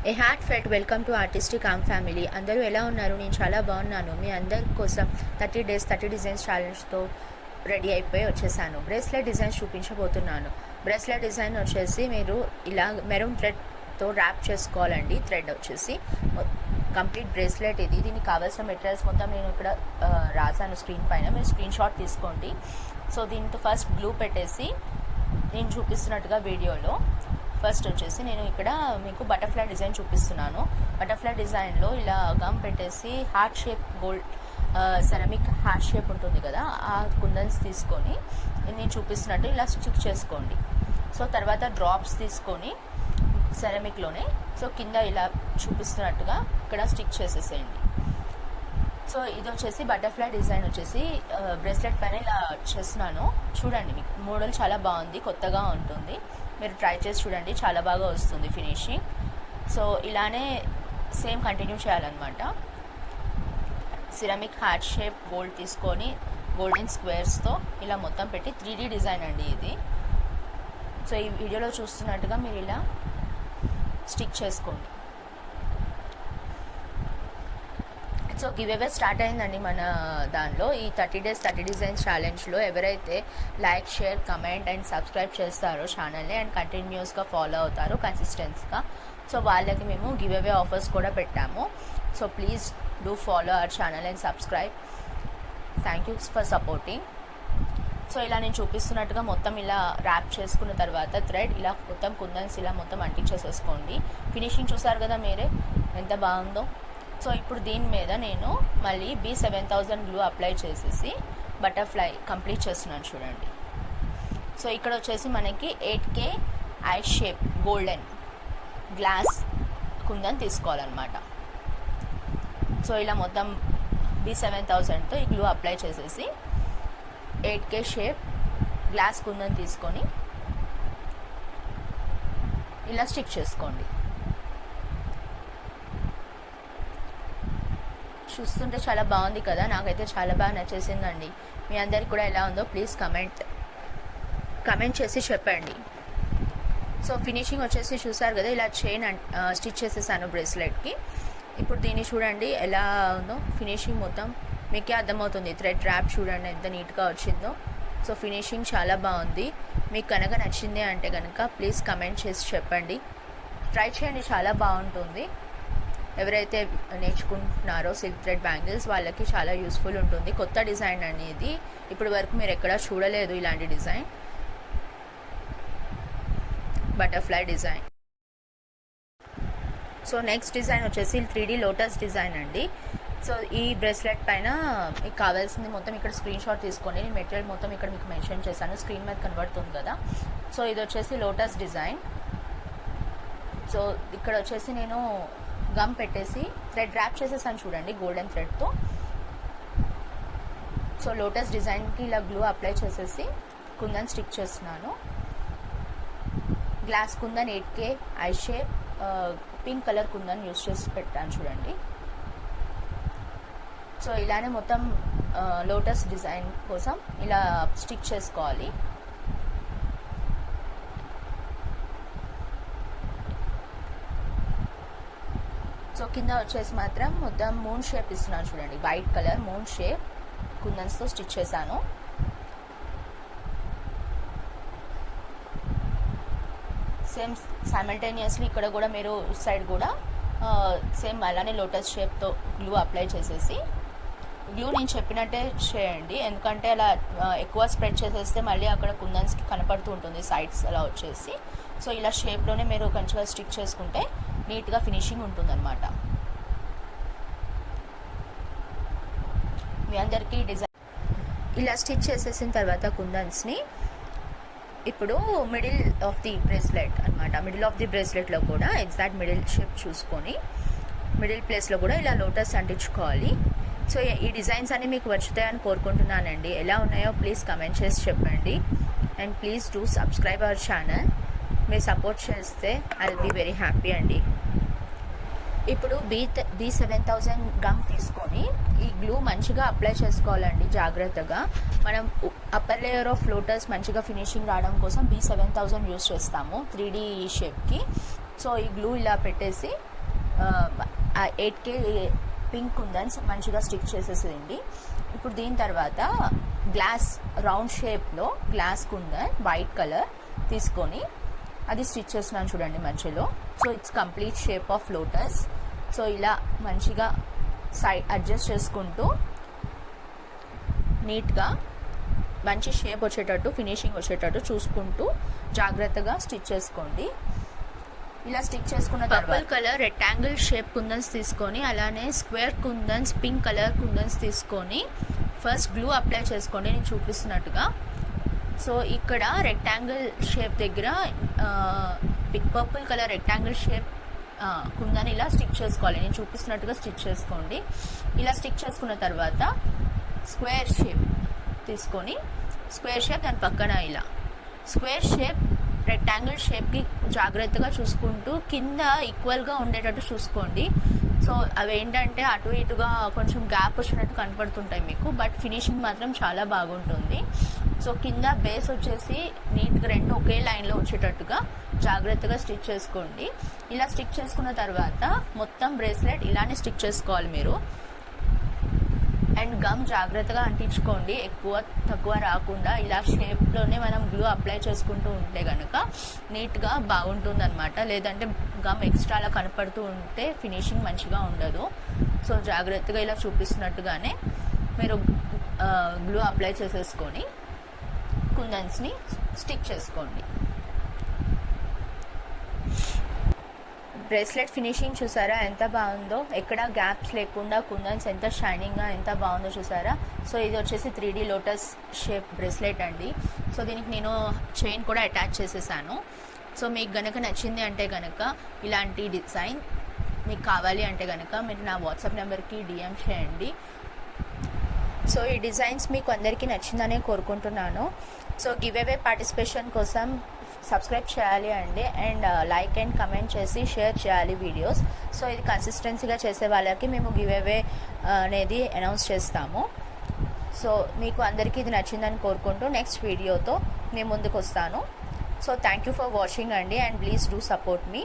A heartfelt welcome to artistic ఆమ్ family. అందరూ ఎలా ఉన్నారు? నేను చాలా బాగున్నాను. మీ అందరి కోసం 30 days 30 డిజైన్స్ ఛాలెంజ్తో రెడీ అయిపోయి వచ్చేసాను. బ్రేస్లెట్ డిజైన్స్ చూపించబోతున్నాను. బ్రేస్లెట్ డిజైన్ వచ్చేసి మీరు ఇలా మెరూన్ థ్రెడ్తో ర్యాప్ చేసుకోవాలండి. థ్రెడ్ వచ్చేసి కంప్లీట్ బ్రేస్లెట్ ఇది. దీనికి కావాల్సిన మెటీరియల్స్ మొత్తం నేను ఇక్కడ రాసాను స్క్రీన్ పైన, మీరు స్క్రీన్ షాట్ తీసుకోండి. సో దీంతో ఫస్ట్ గ్లూ పెట్టేసి నేను చూపిస్తున్నట్టుగా వీడియోలో ఫస్ట్ వచ్చేసి నేను ఇక్కడ మీకు బటర్ఫ్లై డిజైన్ చూపిస్తున్నాను. బటర్ఫ్లై డిజైన్లో ఇలా గమ్ పెట్టేసి heart shape gold ceramic heart shape ఉంటుంది కదా, ఆ కుందన్స్ తీసుకొని నేను చూపిస్తున్నట్టు ఇలా స్టిక్ చేసుకోండి. సో తర్వాత డ్రాప్స్ తీసుకొని సెరమిక్లోనే సో కింద ఇలా చూపిస్తున్నట్టుగా ఇక్కడ స్టిక్ చేసేసేయండి. సో ఇది వచ్చేసి బటర్ఫ్లై డిజైన్ వచ్చేసి బ్రేస్లెట్ పైన ఇలా చేస్తున్నాను. చూడండి, మీకు మోడల్ చాలా బాగుంది, కొత్తగా ఉంటుంది. మీరు ట్రై చేసి చూడండి, చాలా బాగా వస్తుంది ఫినిషింగ్. సో ఇలానే సేమ్ కంటిన్యూ చేయాలన్నమాట. సిరమిక్ హార్ట్ షేప్ గోల్డ్ తీసుకొని గోల్డెన్ స్క్వేర్స్తో ఇలా మొత్తం పెట్టి 3D డిజైన్ అండి ఇది. సో ఈ వీడియోలో చూస్తున్నట్టుగా మీరు ఇలా స్టిక్ చేసుకోండి. సో గివ్ అవే స్టార్ట్ అయిందండి మన దానిలో. ఈ 30 days 30 డిజైన్స్ ఛాలెంజ్లో ఎవరైతే like, share, comment and subscribe చేస్తారో ఛానల్ని అండ్ కంటిన్యూస్గా ఫాలో అవుతారో కన్సిస్టెన్స్గా, సో వాళ్ళకి మేము గివ్ అవే ఆఫర్స్ కూడా పెట్టాము. So please do follow our channel and subscribe. Thank you for supporting. So ఇలా నేను చూపిస్తున్నట్టుగా మొత్తం ఇలా ర్యాప్ చేసుకున్న తర్వాత థ్రెడ్ ఇలా మొత్తం కుందన్స్ ఇలా మొత్తం అంటించేసేసుకోండి. ఫినిషింగ్ చూసారు కదా మీరే ఎంత బాగుందో. సో ఇప్పుడు దీని మీద నేను మళ్ళీ B7000 గ్లూ అప్లై చేసేసి బటర్ఫ్లై కంప్లీట్ చేస్తున్నాను చూడండి. సో ఇక్కడ వచ్చేసి మనకి 8K I shape golden glass kundan తీసుకోవాలన్నమాట. సో ఇలా మొత్తం B7000తో ఈ గ్లూ అప్లై చేసేసి 8K షేప్ గ్లాస్ కుందన్ తీసుకొని ఇలా స్టిక్ చేసుకోండి. చూస్తుంటే చాలా బాగుంది కదా, నాకైతే చాలా బాగా నచ్చేసిందండి. మీ అందరికి కూడా ఎలా ఉందో ప్లీజ్ కమెంట్ చేసి చెప్పండి. సో ఫినిషింగ్ వచ్చేసి చూసారు కదా, ఇలా చైన్ స్టిచ్ చేసేసాను బ్రేస్లెట్కి. ఇప్పుడు దీన్ని చూడండి ఎలా ఉందో ఫినిషింగ్ మొత్తం మీకే అర్థమవుతుంది. థ్రెడ్ ర్యాప్ చూడండి ఎంత నీట్గా వచ్చిందో. సో ఫినిషింగ్ చాలా బాగుంది. మీకు కనుక నచ్చింది అంటే కనుక ప్లీజ్ కమెంట్ చేసి చెప్పండి. ట్రై చేయండి, చాలా బాగుంటుంది. ఎవరైతే నేర్చుకుంటున్నారో సిల్క్ థ్రెడ్ బ్యాంగిల్స్ వాళ్ళకి చాలా యూస్ఫుల్ ఉంటుంది. కొత్త డిజైన్ అనేది ఇప్పటి వరకు మీరు ఎక్కడా చూడలేదు ఇలాంటి design, butterfly design. So next design వచ్చేసి 3D లోటస్ డిజైన్ అండి. సో ఈ బ్రేస్లెట్ పైన మీకు కావాల్సింది మొత్తం ఇక్కడ స్క్రీన్ షాట్ తీసుకోండి. నేను మెటీరియల్ మొత్తం ఇక్కడ మీకు మెన్షన్ చేశాను, స్క్రీన్ మీద కనబడుతుంది కదా. సో ఇది వచ్చేసి లోటస్ డిజైన్. సో ఇక్కడ వచ్చేసి నేను గమ్ పెట్టేసి థ్రెడ్ ర్యాప్ చేసేసాను చూడండి గోల్డెన్ థ్రెడ్తో. సో లోటస్ డిజైన్కి ఇలా గ్లూ అప్లై చేసేసి కుందన్ స్టిక్ చేస్తున్నాను. Glass kundan 8K I shape pink colour kundan use చేసి పెట్టాను చూడండి. సో ఇలానే మొత్తం లోటస్ డిజైన్ కోసం ఇలా స్టిక్ చేసుకోవాలి. సో కింద వచ్చేసి మాత్రం మొత్తం మూన్ షేప్ ఇస్తున్నాను చూడండి, వైట్ కలర్ మూన్ షేప్ కుందన్స్తో స్టిచ్ చేశాను. సేమ్ సైమల్టేనియస్లీ ఇక్కడ కూడా మీరు సైడ్ కూడా సేమ్ అలానే లోటస్ షేప్తో గ్లూ అప్లై చేసేసి, గ్లూ నేను చెప్పినట్టే చేయండి, ఎందుకంటే అలా ఎక్కువ స్ప్రెడ్ చేసేస్తే మళ్ళీ అక్కడ కుందన్స్కి కనపడుతూ ఉంటుంది సైడ్స్ అలా వచ్చేసి. సో ఇలా షేప్లోనే మీరు కొంచెం స్టిక్ చేసుకుంటే నీట్గా ఫినిషింగ్ ఉంటుందన్నమాట. మీ అందరికీ డిజైన్ ఇలా స్టిచ్ చేసేసిన తర్వాత కుందన్స్ని ఇప్పుడు మిడిల్ ఆఫ్ ది బ్రేస్లెట్ అనమాట, మిడిల్ ఆఫ్ ది బ్రేస్లెట్లో కూడా ఎగ్జాక్ట్ మిడిల్ షేప్ చూసుకొని మిడిల్ ప్లేస్లో కూడా ఇలా లోటస్ అంటించుకోవాలి. సో ఈ డిజైన్స్ అన్నీ మీకు వచ్చుతాయని కోరుకుంటున్నానండి. ఎలా ఉన్నాయో ప్లీజ్ కమెంట్ చేసి చెప్పండి. And please do subscribe our channel. మీరు సపోర్ట్ చేస్తే I will be very happy అండి. ఇప్పుడు B7000 గమ్ తీసుకొని ఈ గ్లూ మంచిగా అప్లై చేసుకోవాలండి జాగ్రత్తగా. మనం అప్పర్ లేయర్ ఆఫ్ లోటస్ మంచిగా ఫినిషింగ్ రావడం కోసం B7000 యూస్ చేస్తాము 3D షేప్కి. సో ఈ గ్లూ ఇలా పెట్టేసి 8K పింక్ కుందన్స్ మంచిగా స్టిక్ చేసేసేయండి. ఇప్పుడు దీని తర్వాత గ్లాస్ రౌండ్ షేప్లో గ్లాస్ కుందన్ వైట్ కలర్ తీసుకొని అది స్టిచ్ చేస్తున్నాను చూడండి మధ్యలో. So it's complete shape of lotus. So ఇలా మంచిగా సైడ్ అడ్జస్ట్ చేసుకుంటూ నీట్గా మంచి షేప్ వచ్చేటట్టు ఫినిషింగ్ వచ్చేటట్టు చూసుకుంటూ జాగ్రత్తగా స్టిచ్ చేసుకోండి. ఇలా స్టిచ్ చేసుకున్న పర్పుల్ కలర్ రెక్టాంగిల్ షేప్ కుందన్స్ తీసుకొని అలానే స్క్వేర్ కుందన్స్ పింక్ కలర్ కుందన్స్ తీసుకొని ఫస్ట్ గ్లూ అప్లై చేసుకోండి నేను చూపిస్తున్నట్టుగా. సో ఇక్కడ రెక్టాంగిల్ షేప్ దగ్గర పర్పుల్ కలర్ రెక్టాంగిల్ షేప్ కుందని ఇలా స్టిక్ చేసుకోవాలి, నేను చూపిస్తున్నట్టుగా స్టిచ్ చేసుకోండి. ఇలా స్టిక్ చేసుకున్న తర్వాత స్క్వేర్ షేప్ తీసుకొని స్క్వేర్ షేప్ దాని పక్కన ఇలా స్క్వేర్ షేప్ రెక్టాంగిల్ షేప్కి జాగ్రత్తగా చూసుకుంటూ కింద ఈక్వల్గా ఉండేటట్టు చూసుకోండి. సో అవి ఏంటంటే అటు ఇటుగా కొంచెం గ్యాప్ వచ్చినట్టు కనపడుతుంటాయి మీకు, బట్ ఫినిషింగ్ మాత్రం చాలా బాగుంటుంది. సో కింద బేస్ వచ్చేసి నీట్గా రెండు ఒకే లైన్లో వచ్చేటట్టుగా జాగ్రత్తగా స్టిచ్ చేసుకోండి. ఇలా స్టిక్ చేసుకున్న తర్వాత మొత్తం బ్రేస్లెట్ ఇలానే స్టిక్ చేసుకోవాలి మీరు. అండ్ గమ్ జాగ్రత్తగా అంటించుకోండి, ఎక్కువ తక్కువ రాకుండా. ఇలా షేప్లోనే మనం గ్లూ అప్లై చేసుకుంటూ ఉంటే కనుక నీట్గా బాగుంటుంది అనమాట. లేదంటే గమ్ ఎక్స్ట్రాలా కనపడుతూ ఉంటే ఫినిషింగ్ మంచిగా ఉండదు. సో జాగ్రత్తగా ఇలా చూపిస్తున్నట్టుగానే మీరు గ్లూ అప్లై చేసేసుకొని కుందన్స్ని స్టిక్ చేసుకోండి. బ్రేస్లెట్ ఫినిషింగ్ చూసారా ఎంత బాగుందో, ఎక్కడ గ్యాప్స్ లేకుండా కుందన్స్ ఎంత షైనింగ్గా ఎంత బాగుందో చూసారా. సో ఇది వచ్చేసి 3D లోటస్ షేప్ బ్రేస్లెట్ అండి. సో దీనికి నేను చైన్ కూడా అటాచ్ చేసేసాను. సో మీకు గనక నచ్చింది అంటే కనుక ఇలాంటి డిజైన్ మీకు కావాలి అంటే కనుక మీరు నా వాట్సాప్ నెంబర్కి DM చేయండి. సో ఈ డిజైన్స్ మీకు అందరికీ నచ్చిందనే కోరుకుంటున్నాను. సో గివ్ అవే పార్టిసిపేషన్ కోసం సబ్స్క్రైబ్ చేయాలి అండి, అండ్ లైక్ అండ్ కమెంట్ చేసి షేర్ చేయాలి వీడియోస్. సో ఇది కన్సిస్టెన్సీగా చేసే వాళ్ళకి మేము గివ్ అవే అనేది అనౌన్స్ చేస్తాము. సో మీకు అందరికీ ఇది నచ్చిందని కోరుకుంటూ నెక్స్ట్ వీడియోతో మేము ముందుకు వస్తాను. So thank you for watching అండి, and please do support me.